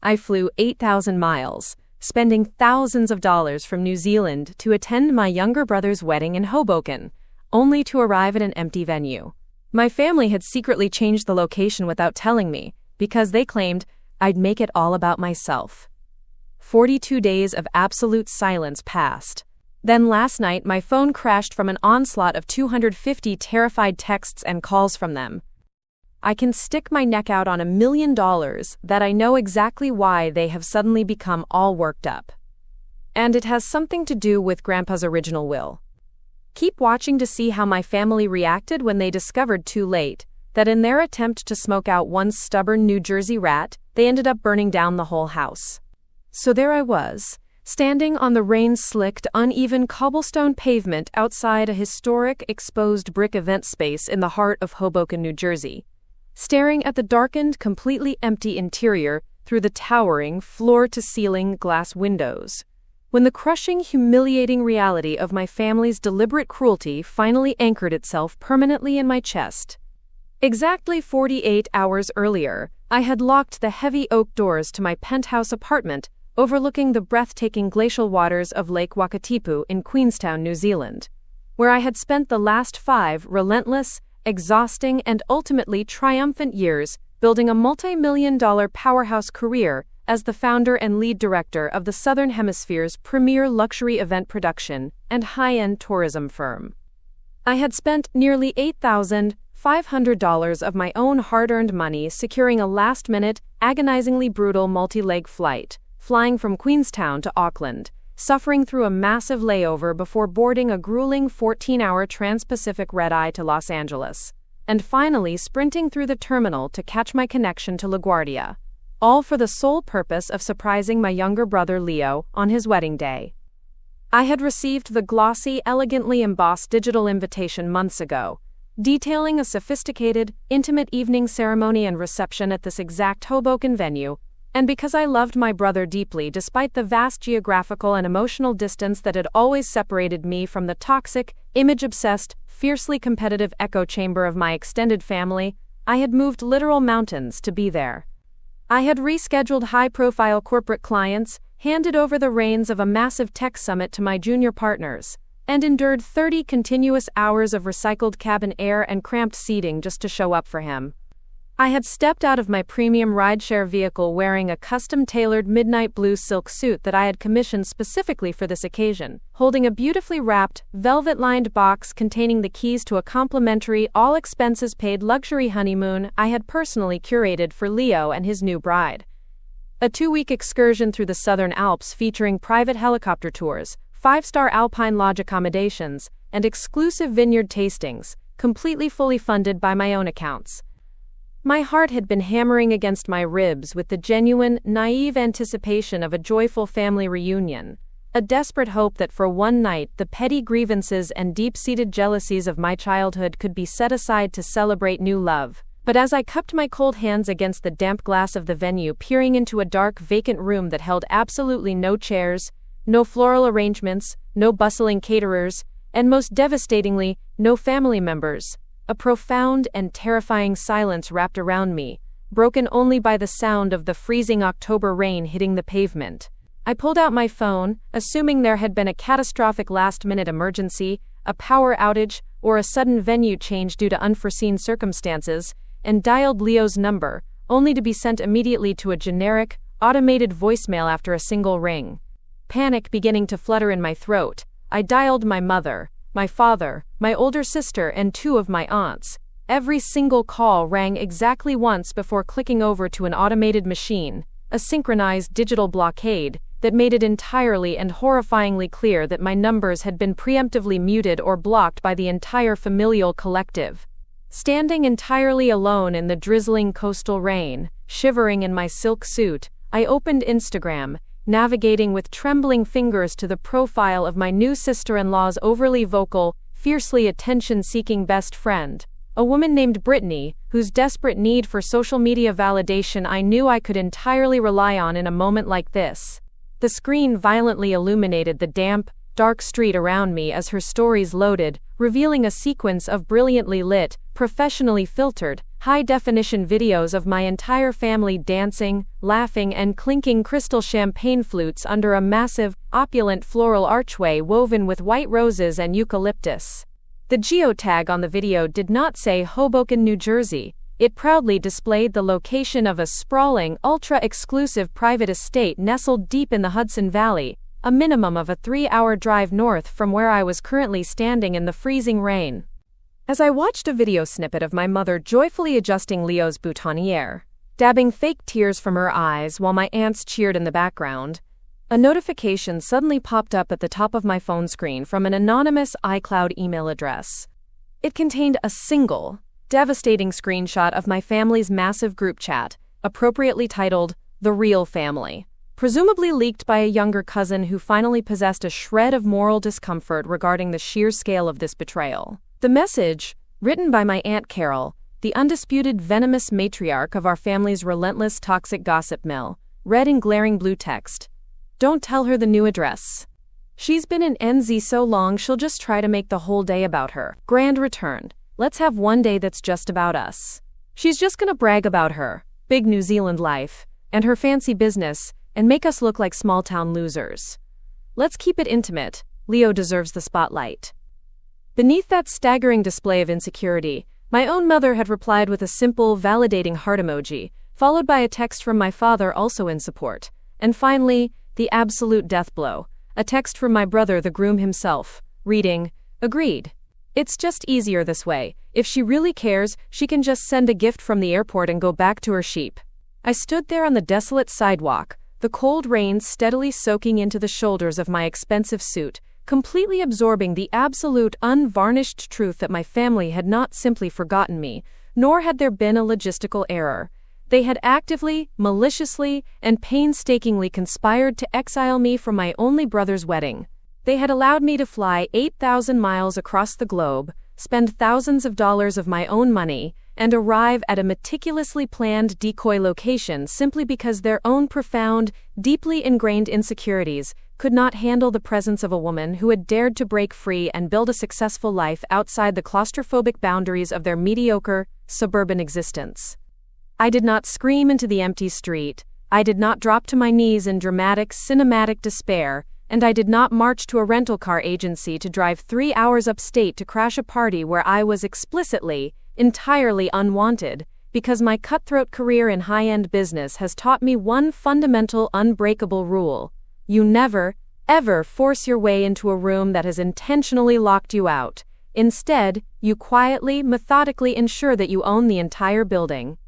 I flew 8,000 miles, spending thousands of dollars from New Zealand to attend my younger brother's wedding in Hoboken, only to arrive at an empty venue. My family had secretly changed the location without telling me, because they claimed I'd make it all about myself. 42 days of absolute silence passed. Then last night my phone crashed from an onslaught of 250 terrified texts and calls from them. I can stick my neck out on $1 million that I know exactly why they have suddenly become all worked up. And it has something to do with Grandpa's original will. Keep watching to see how my family reacted when they discovered too late that in their attempt to smoke out one stubborn New Jersey rat, they ended up burning down the whole house. So there I was, standing on the rain-slicked, uneven cobblestone pavement outside a historic, exposed brick event space in the heart of Hoboken, New Jersey, staring at the darkened, completely empty interior through the towering, floor-to-ceiling glass windows, when the crushing, humiliating reality of my family's deliberate cruelty finally anchored itself permanently in my chest. Exactly 48 hours earlier, I had locked the heavy oak doors to my penthouse apartment overlooking the breathtaking glacial waters of Lake Wakatipu in Queenstown, New Zealand, where I had spent the last 5 relentless, exhausting, and ultimately triumphant years building a multi-million-dollar powerhouse career as the founder and lead director of the Southern Hemisphere's premier luxury event production and high-end tourism firm. I had spent nearly $8,500 of my own hard-earned money securing a last-minute, agonizingly brutal multi-leg flight, flying from Queenstown to Auckland, suffering through a massive layover before boarding a grueling 14-hour trans-Pacific red-eye to Los Angeles, and finally sprinting through the terminal to catch my connection to LaGuardia, all for the sole purpose of surprising my younger brother Leo on his wedding day. I had received the glossy, elegantly embossed digital invitation months ago, detailing a sophisticated, intimate evening ceremony and reception at this exact Hoboken venue, and because I loved my brother deeply despite the vast geographical and emotional distance that had always separated me from the toxic, image-obsessed, fiercely competitive echo chamber of my extended family, I had moved literal mountains to be there. I had rescheduled high-profile corporate clients, handed over the reins of a massive tech summit to my junior partners, and endured 30 continuous hours of recycled cabin air and cramped seating just to show up for him. I had stepped out of my premium rideshare vehicle wearing a custom-tailored midnight blue silk suit that I had commissioned specifically for this occasion, holding a beautifully wrapped, velvet-lined box containing the keys to a complimentary, all-expenses-paid luxury honeymoon I had personally curated for Leo and his new bride. A 2-week excursion through the Southern Alps featuring private helicopter tours, 5-star alpine lodge accommodations, and exclusive vineyard tastings, completely fully funded by my own accounts. My heart had been hammering against my ribs with the genuine, naive anticipation of a joyful family reunion, a desperate hope that for one night the petty grievances and deep-seated jealousies of my childhood could be set aside to celebrate new love. But as I cupped my cold hands against the damp glass of the venue, peering into a dark, vacant room that held absolutely no chairs, no floral arrangements, no bustling caterers, and most devastatingly, no family members, a profound and terrifying silence wrapped around me, broken only by the sound of the freezing October rain hitting the pavement. I pulled out my phone, assuming there had been a catastrophic last-minute emergency, a power outage, or a sudden venue change due to unforeseen circumstances, and dialed Leo's number, only to be sent immediately to a generic, automated voicemail after a single ring. Panic beginning to flutter in my throat, I dialed my mother, my father, my older sister, and 2 of my aunts. Every single call rang exactly once before clicking over to an automated machine, a synchronized digital blockade that made it entirely and horrifyingly clear that my numbers had been preemptively muted or blocked by the entire familial collective. Standing entirely alone in the drizzling coastal rain, shivering in my silk suit, I opened Instagram, navigating with trembling fingers to the profile of my new sister-in-law's overly vocal, fiercely attention-seeking best friend, a woman named Brittany, whose desperate need for social media validation I knew I could entirely rely on in a moment like this. The screen violently illuminated the damp, dark street around me as her stories loaded, revealing a sequence of brilliantly lit, professionally filtered, high-definition videos of my entire family dancing, laughing, and clinking crystal champagne flutes under a massive, opulent floral archway woven with white roses and eucalyptus. The geotag on the video did not say Hoboken, New Jersey. It proudly displayed the location of a sprawling, ultra-exclusive private estate nestled deep in the Hudson Valley, a minimum of a 3-hour drive north from where I was currently standing in the freezing rain. As I watched a video snippet of my mother joyfully adjusting Leo's boutonniere, dabbing fake tears from her eyes while my aunts cheered in the background, a notification suddenly popped up at the top of my phone screen from an anonymous iCloud email address. It contained a single, devastating screenshot of my family's massive group chat, appropriately titled, "The Real Family," presumably leaked by a younger cousin who finally possessed a shred of moral discomfort regarding the sheer scale of this betrayal. The message, written by my Aunt Carol, the undisputed venomous matriarch of our family's relentless toxic gossip mill, read in glaring blue text, "Don't tell her the new address. She's been in NZ so long she'll just try to make the whole day about her. Grand returned. Let's have one day that's just about us. She's just gonna brag about her big New Zealand life and her fancy business and make us look like small-town losers. Let's keep it intimate. Leo deserves the spotlight." Beneath that staggering display of insecurity, my own mother had replied with a simple, validating heart emoji, followed by a text from my father also in support. And finally, the absolute death blow, a text from my brother, the groom himself, reading, "Agreed. It's just easier this way. If she really cares, she can just send a gift from the airport and go back to her sheep." I stood there on the desolate sidewalk, the cold rain steadily soaking into the shoulders of my expensive suit, completely absorbing the absolute unvarnished truth that my family had not simply forgotten me, nor had there been a logistical error. They had actively, maliciously, and painstakingly conspired to exile me from my only brother's wedding. They had allowed me to fly 8,000 miles across the globe, spend thousands of dollars of my own money, and arrive at a meticulously planned decoy location simply because their own profound, deeply ingrained insecurities could not handle the presence of a woman who had dared to break free and build a successful life outside the claustrophobic boundaries of their mediocre, suburban existence. I did not scream into the empty street, I did not drop to my knees in dramatic, cinematic despair, and I did not march to a rental car agency to drive 3 hours upstate to crash a party where I was explicitly, entirely unwanted, because my cutthroat career in high-end business has taught me one fundamental, unbreakable rule. You never, ever force your way into a room that has intentionally locked you out. Instead, you quietly, methodically ensure that you own the entire building.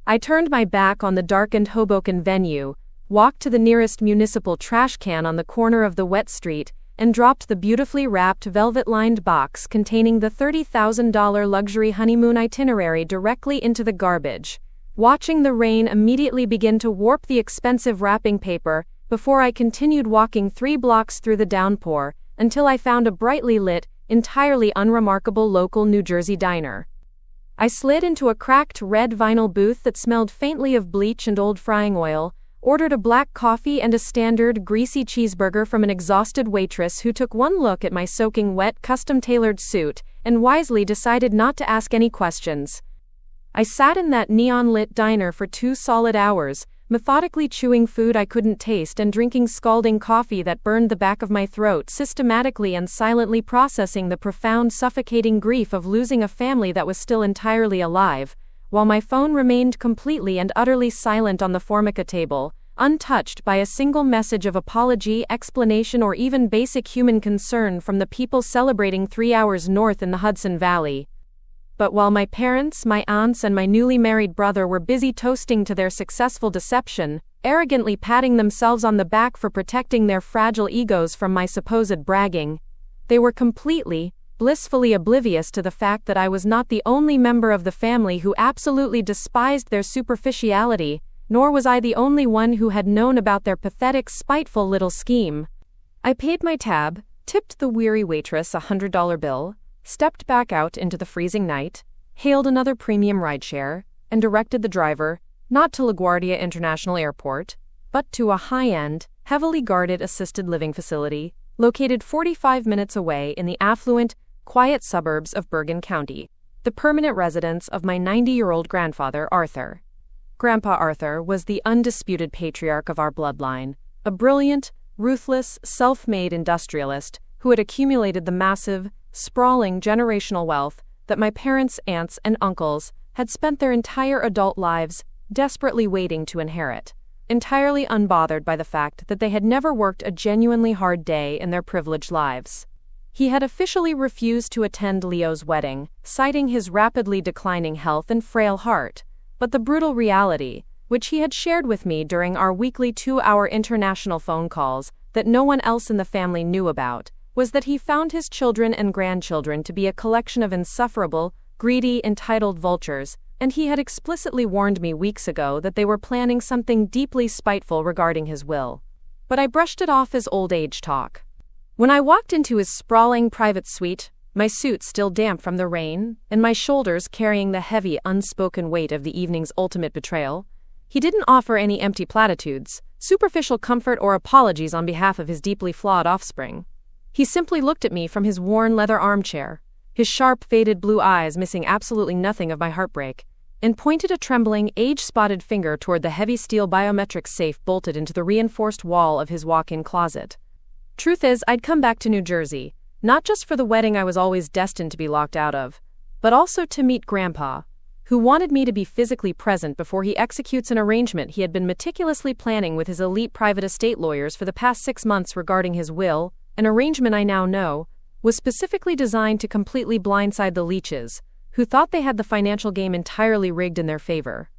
I turned my back on the darkened Hoboken venue, walked to the nearest municipal trash can on the corner of the wet street, and dropped the beautifully wrapped velvet-lined box containing the $30,000 luxury honeymoon itinerary directly into the garbage, watching the rain immediately begin to warp the expensive wrapping paper before I continued walking 3 blocks through the downpour until I found a brightly lit, entirely unremarkable local New Jersey diner. I slid into a cracked red vinyl booth that smelled faintly of bleach and old frying oil, ordered a black coffee and a standard, greasy cheeseburger from an exhausted waitress who took one look at my soaking wet, custom-tailored suit and wisely decided not to ask any questions. I sat in that neon-lit diner for 2 solid hours, methodically chewing food I couldn't taste and drinking scalding coffee that burned the back of my throat, systematically and silently processing the profound, suffocating grief of losing a family that was still entirely alive, while my phone remained completely and utterly silent on the formica table, untouched by a single message of apology, explanation, or even basic human concern from the people celebrating 3 hours north in the Hudson Valley. But while my parents, my aunts, and my newly married brother were busy toasting to their successful deception, arrogantly patting themselves on the back for protecting their fragile egos from my supposed bragging, they were completely, blissfully oblivious to the fact that I was not the only member of the family who absolutely despised their superficiality, nor was I the only one who had known about their pathetic, spiteful little scheme. I paid my tab, tipped the weary waitress a $100 bill, stepped back out into the freezing night, hailed another premium rideshare, and directed the driver, not to LaGuardia International Airport, but to a high-end, heavily guarded assisted living facility, located 45 minutes away in the affluent, quiet suburbs of Bergen County. the permanent residence of my 90-year-old grandfather, Arthur. Grandpa Arthur was the undisputed patriarch of our bloodline, a brilliant, ruthless, self-made industrialist who had accumulated the massive, sprawling generational wealth that my parents, aunts, and uncles had spent their entire adult lives desperately waiting to inherit, entirely unbothered by the fact that they had never worked a genuinely hard day in their privileged lives. He had officially refused to attend Leo's wedding, citing his rapidly declining health and frail heart, but the brutal reality, which he had shared with me during our weekly 2-hour international phone calls that no one else in the family knew about, was that he found his children and grandchildren to be a collection of insufferable, greedy, entitled vultures, and he had explicitly warned me weeks ago that they were planning something deeply spiteful regarding his will. But I brushed it off as old age talk. When I walked into his sprawling private suite, my suit still damp from the rain, and my shoulders carrying the heavy, unspoken weight of the evening's ultimate betrayal, he didn't offer any empty platitudes, superficial comfort, or apologies on behalf of his deeply flawed offspring. He simply looked at me from his worn leather armchair, his sharp, faded blue eyes missing absolutely nothing of my heartbreak, and pointed a trembling, age-spotted finger toward the heavy steel biometric safe bolted into the reinforced wall of his walk-in closet. Truth is, I'd come back to New Jersey, not just for the wedding I was always destined to be locked out of, but also to meet Grandpa, who wanted me to be physically present before he executes an arrangement he had been meticulously planning with his elite private estate lawyers for the past 6 months regarding his will, an arrangement I now know was specifically designed to completely blindside the leeches, who thought they had the financial game entirely rigged in their favor.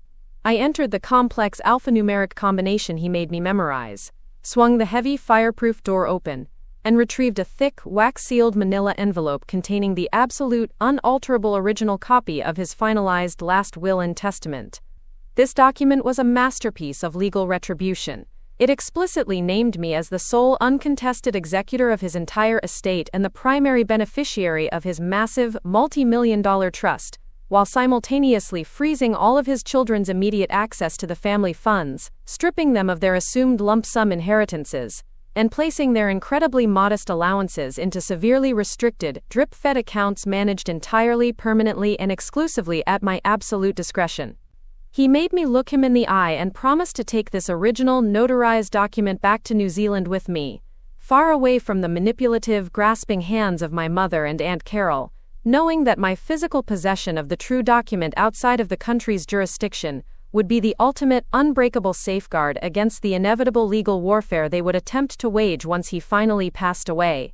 I entered the complex alphanumeric combination he made me memorize, swung the heavy fireproof door open, and retrieved a thick, wax-sealed manila envelope containing the absolute, unalterable original copy of his finalized last will and testament. This document was a masterpiece of legal retribution. It explicitly named me as the sole uncontested executor of his entire estate and the primary beneficiary of his massive, multi-million-dollar trust, while simultaneously freezing all of his children's immediate access to the family funds, stripping them of their assumed lump-sum inheritances, and placing their incredibly modest allowances into severely restricted, drip-fed accounts managed entirely, permanently, and exclusively at my absolute discretion. He made me look him in the eye and promised to take this original, notarized document back to New Zealand with me, far away from the manipulative, grasping hands of my mother and Aunt Carol, knowing that my physical possession of the true document outside of the country's jurisdiction would be the ultimate, unbreakable safeguard against the inevitable legal warfare they would attempt to wage once he finally passed away.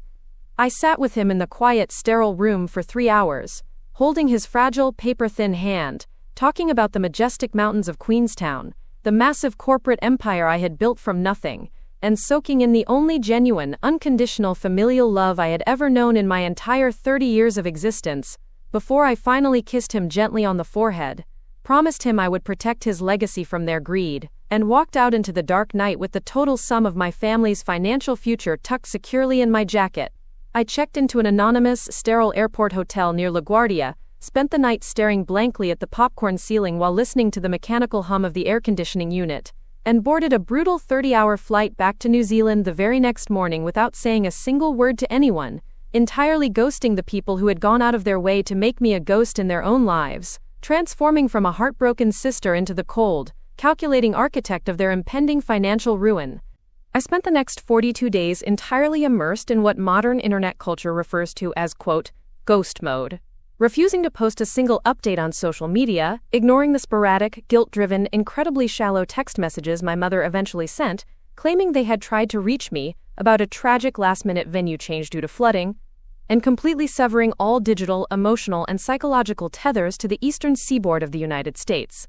I sat with him in the quiet, sterile room for 3 hours, holding his fragile, paper-thin hand, talking about the majestic mountains of Queenstown, the massive corporate empire I had built from nothing, and soaking in the only genuine, unconditional familial love I had ever known in my entire 30 years of existence, before I finally kissed him gently on the forehead, promised him I would protect his legacy from their greed, and walked out into the dark night with the total sum of my family's financial future tucked securely in my jacket. I checked into an anonymous, sterile airport hotel near LaGuardia, spent the night staring blankly at the popcorn ceiling while listening to the mechanical hum of the air conditioning unit, and boarded a brutal 30-hour flight back to New Zealand the very next morning without saying a single word to anyone, entirely ghosting the people who had gone out of their way to make me a ghost in their own lives, transforming from a heartbroken sister into the cold, calculating architect of their impending financial ruin. I spent the next 42 days entirely immersed in what modern internet culture refers to as, quote, ghost mode. Refusing to post a single update on social media, ignoring the sporadic, guilt-driven, incredibly shallow text messages my mother eventually sent, claiming they had tried to reach me about a tragic last-minute venue change due to flooding, and completely severing all digital, emotional, and psychological tethers to the eastern seaboard of the United States.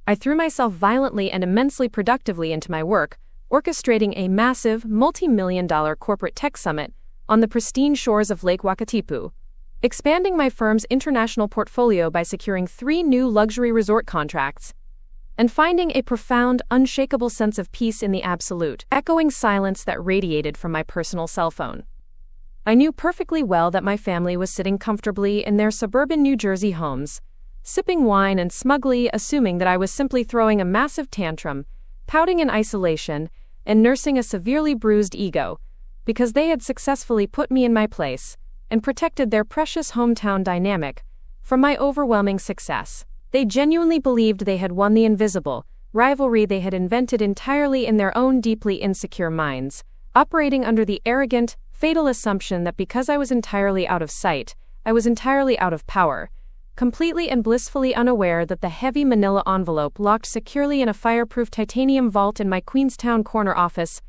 I threw myself violently and immensely productively into my work, orchestrating a massive, multi-million-dollar corporate tech summit on the pristine shores of Lake Wakatipu, expanding my firm's international portfolio by securing 3 new luxury resort contracts, and finding a profound, unshakable sense of peace in the absolute, echoing silence that radiated from my personal cell phone. I knew perfectly well that my family was sitting comfortably in their suburban New Jersey homes, sipping wine and smugly assuming that I was simply throwing a massive tantrum, pouting in isolation, and nursing a severely bruised ego, because they had successfully put me in my place and protected their precious hometown dynamic from my overwhelming success. They genuinely believed they had won the invisible rivalry they had invented entirely in their own deeply insecure minds, operating under the arrogant, fatal assumption that because I was entirely out of sight, I was entirely out of power, completely and blissfully unaware that the heavy manila envelope locked securely in a fireproof titanium vault in my Queenstown corner office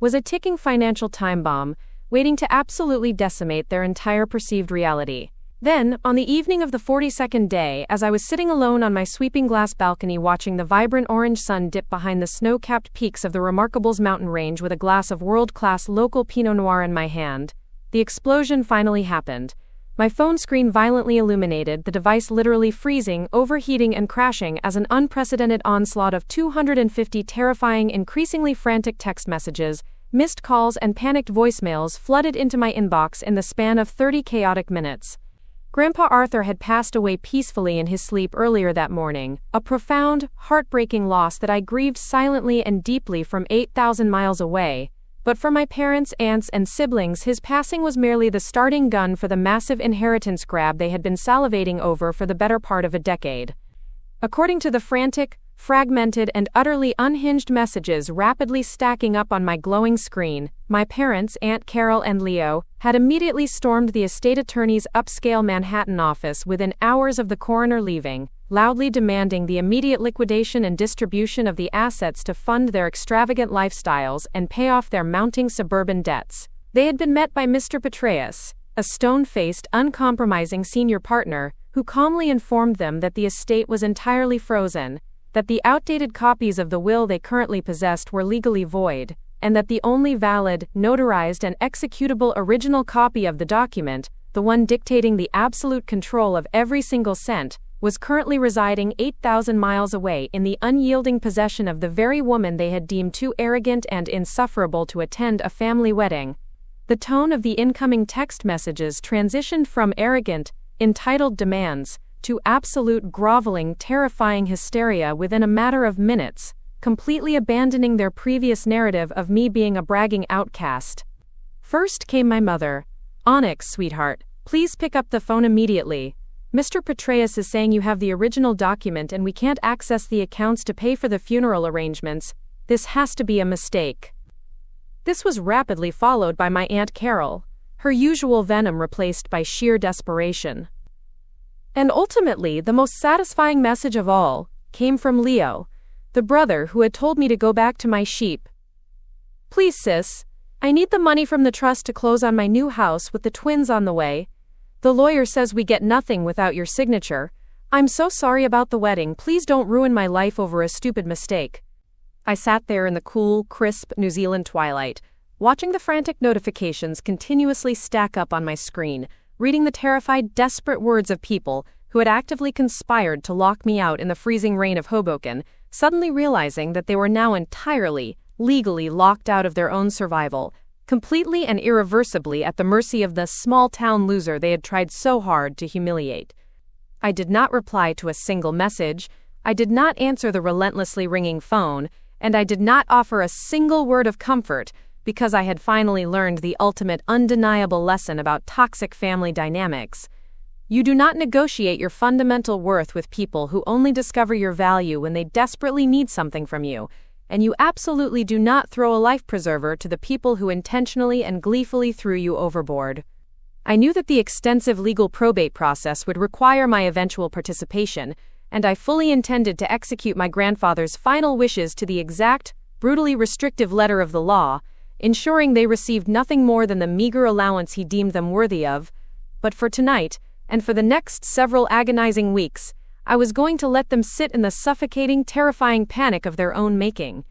was a ticking financial time bomb, waiting to absolutely decimate their entire perceived reality. Then, on the evening of the 42nd day, as I was sitting alone on my sweeping glass balcony watching the vibrant orange sun dip behind the snow-capped peaks of the Remarkables mountain range with a glass of world-class local Pinot Noir in my hand, the explosion finally happened. My phone screen violently illuminated, the device literally freezing, overheating and crashing as an unprecedented onslaught of 250 terrifying, increasingly frantic text messages, missed calls and panicked voicemails flooded into my inbox in the span of 30 chaotic minutes. Grandpa Arthur had passed away peacefully in his sleep earlier that morning, a profound, heartbreaking loss that I grieved silently and deeply from 8,000 miles away. But for my parents, aunts, and siblings, his passing was merely the starting gun for the massive inheritance grab they had been salivating over for the better part of a decade. According to the frantic, fragmented, and utterly unhinged messages rapidly stacking up on my glowing screen, my parents, Aunt Carol and Leo, had immediately stormed the estate attorney's upscale Manhattan office within hours of the coroner leaving, loudly demanding the immediate liquidation and distribution of the assets to fund their extravagant lifestyles and pay off their mounting suburban debts. They had been met by Mr. Petraeus, a stone-faced, uncompromising senior partner, who calmly informed them that the estate was entirely frozen, that the outdated copies of the will they currently possessed were legally void, and that the only valid, notarized and executable original copy of the document, the one dictating the absolute control of every single cent, was currently residing 8,000 miles away in the unyielding possession of the very woman they had deemed too arrogant and insufferable to attend a family wedding. The tone of the incoming text messages transitioned from arrogant, entitled demands to absolute groveling, terrifying hysteria within a matter of minutes, completely abandoning their previous narrative of me being a bragging outcast. First came my mother. "Onyx, sweetheart, please pick up the phone immediately. Mr. Petraeus is saying you have the original document and we can't access the accounts to pay for the funeral arrangements. This has to be a mistake." This was rapidly followed by my Aunt Carol, her usual venom replaced by sheer desperation. And ultimately, the most satisfying message of all came from Leo, the brother who had told me to go back to my sheep. "Please, sis, I need the money from the trust to close on my new house with the twins on the way. The lawyer says we get nothing without your signature. I'm so sorry about the wedding. Please don't ruin my life over a stupid mistake." I sat there in the cool, crisp New Zealand twilight, watching the frantic notifications continuously stack up on my screen, reading the terrified, desperate words of people who had actively conspired to lock me out in the freezing rain of Hoboken, suddenly realizing that they were now entirely, legally locked out of their own survival, completely and irreversibly at the mercy of the small-town loser they had tried so hard to humiliate. I did not reply to a single message, I did not answer the relentlessly ringing phone, and I did not offer a single word of comfort, because I had finally learned the ultimate undeniable lesson about toxic family dynamics. You do not negotiate your fundamental worth with people who only discover your value when they desperately need something from you, and you absolutely do not throw a life preserver to the people who intentionally and gleefully threw you overboard. I knew that the extensive legal probate process would require my eventual participation, and I fully intended to execute my grandfather's final wishes to the exact, brutally restrictive letter of the law, ensuring they received nothing more than the meager allowance he deemed them worthy of. But for tonight, and for the next several agonizing weeks, I was going to let them sit in the suffocating, terrifying panic of their own making.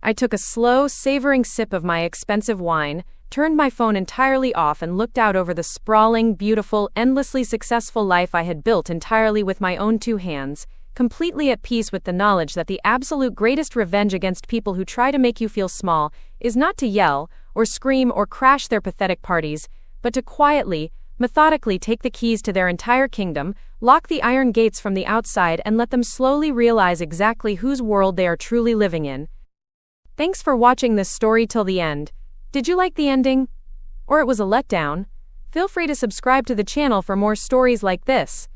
I took a slow, savoring sip of my expensive wine, turned my phone entirely off and looked out over the sprawling, beautiful, endlessly successful life I had built entirely with my own two hands, completely at peace with the knowledge that the absolute greatest revenge against people who try to make you feel small is not to yell, or scream, or crash their pathetic parties, but to quietly, methodically take the keys to their entire kingdom, lock the iron gates from the outside and let them slowly realize exactly whose world they are truly living in. Thanks for watching this story till the end. Did you like the ending? Or it was a letdown? Feel free to subscribe to the channel for more stories like this.